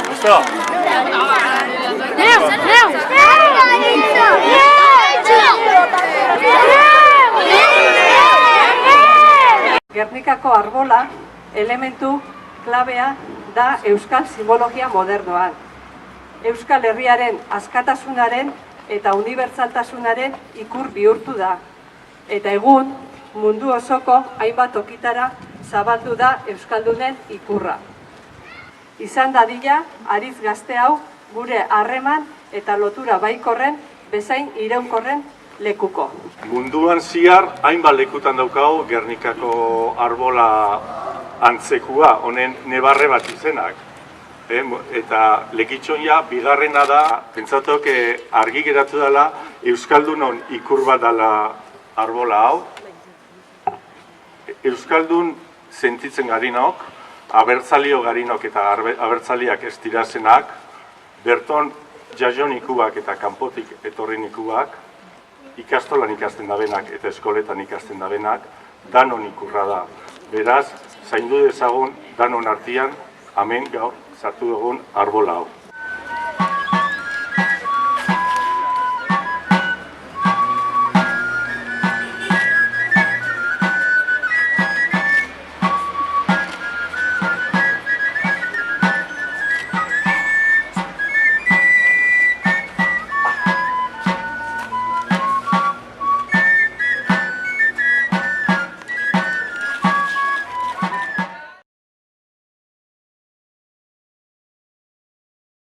Gusto? Gernikako arbola elementu klabea da euskal simbologia modernoan. Euskal Herriaren askatasunaren eta unibertsaltasunaren ikur bihurtu da. Eta egun mundu osoko hainbat tokitara zabaldu da euskaldunen ikurra. Izan dadila, ariz gazte hau gure harreman eta lotura baikorren bezain iraunkorren lekuko. Munduan ziar hainbat lekutan daukagu Gernikako arbola antzekua, honen nebarre bat izenak. Eta lekitxoia bigarrena da, pentsatok argi geratu dela euskaldunon ikur bat dela arbola hau. Euskaldun sentitzen garinok, abertzalio garinok eta abertzaliak ez dirazenak, berton jaionikuak eta kanpotik etorrinikuak, ikastolan ikasten dabenak eta eskoletan ikasten dabenak, danon ikurra da. Beraz, zaindu dezagun danon artean, hemen gaur sartu dugun arbola hau.